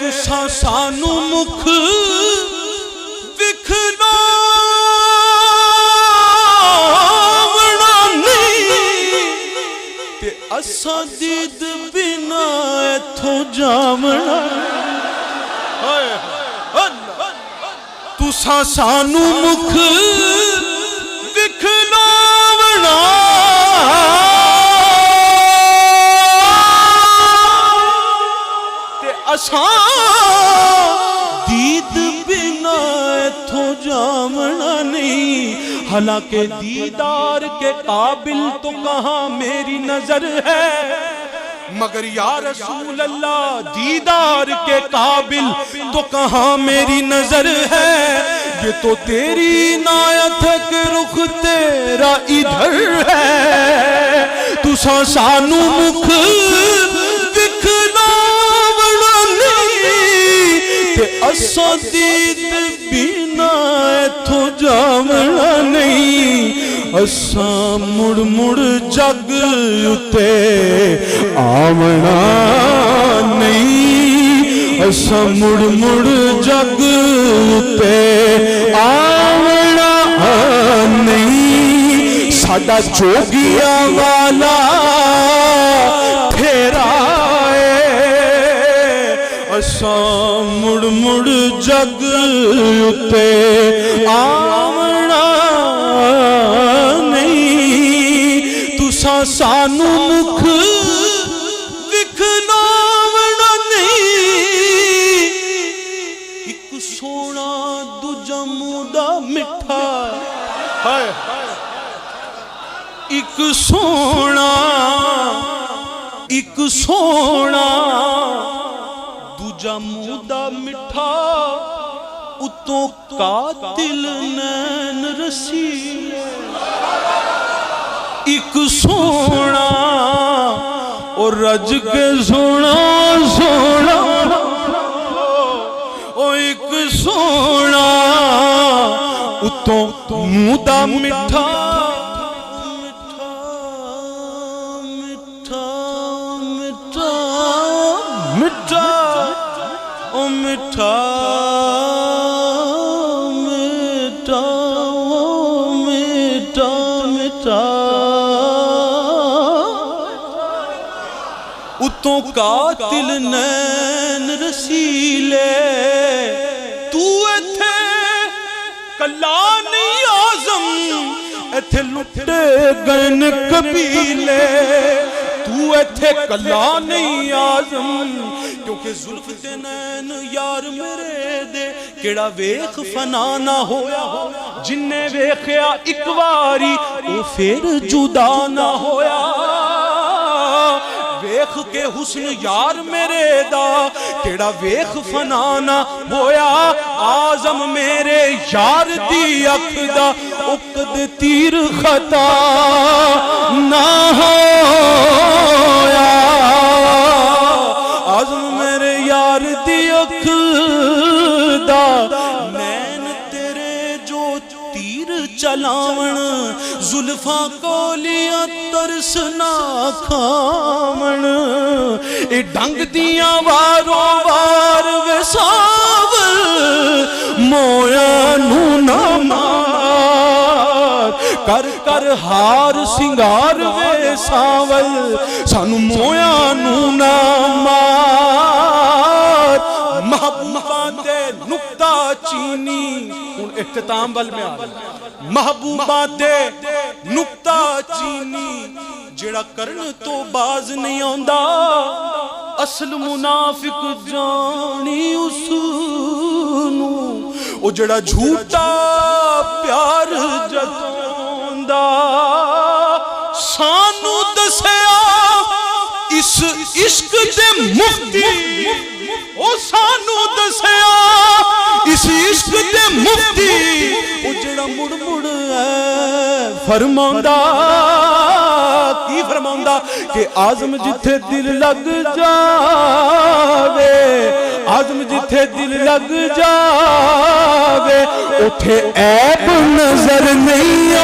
तुसां सानू मुख विखलावना नहीं ते असां दीद बिना इथों जावना। तुसां सानू मुख विखलावना ते असां दीद बिना इथों जावना नहीं। हालांकि दीदार के काबिल तो कहाँ मेरी नजर है, मगर या रसूल अल्लाह दीदार के काबिल तो कहाँ मेरी नजर है। ये तो तेरी इनायत है कि रुख तेरा इधर है। तुसां सानू मुख विखलावना नहीं ते असां दीद बिना इथों जावना नहीं। असां मुड़ मुड़ जग उते आवना नहीं। असां मुड़ मुड़ जग उते आवना नहीं। साडा जोगिया वाला फेरा है। असां मुड़ मुड़ जग उते आवना सानू मुख विखलावना नहीं। एक सोना दूजा मूदा मिठा, एक सोना दूजा मूदा मिठा उतों कातिल नैन रसीले। एक सोना और रज के सोना सोना ओ एक सोना उतों मूदा मिठा मिठा मिठा मिठा मिठा ओ मिठा मिठा ओ मिठा मिठा उतों कातिल नैन रसीले। तू इथे कला नहीं आज़म, इथे लुटे गए कबीले। तू इथे कला नहीं आज़म क्योंकि जुल्फ दे नैन यार मेरे दे केड़ा वेख फना ना होया। जिन्ने वेख्या इक वारी ओ फिर जुदा ना होया। वेख के हुस्न यार मेरे दा केड़ा वेख फना ना होया। आज़म मेरे यार दी अख दा उकद तीर खता ना होया। आज़म मेरे यार दी अख दा नैन तेरे जो तीर चलावण। जुल्फा कोलियां तरस ना खावण। ए डंग दियां वारों वार विसावल मोया नू ना मार। कर कर हार सिंगार वे सावल सानू मोया नू ना मार। महबूबा दे नुक्ता चीनी हुण इख्तिताम वल में आ। महबूबा दे नुक्ता चीनी जेड़ा करन तो बाज नहीं आंदा। असल मुनाफिक जानी उसनू ओ जेड़ा झूठा प्यार जतांदा। सानू दसया इस इश्क दे मुफ्ती, ओ सानू दसया इस इश्क दे मुफ्ती ओ जेड़ा मुड़ मुड़ फरमांदा। की फरमांदा कि आज़म जिथे दिल लग जावे, आज़म जिथे दिल लग जावे उठे ऐब नजर नहीं आ।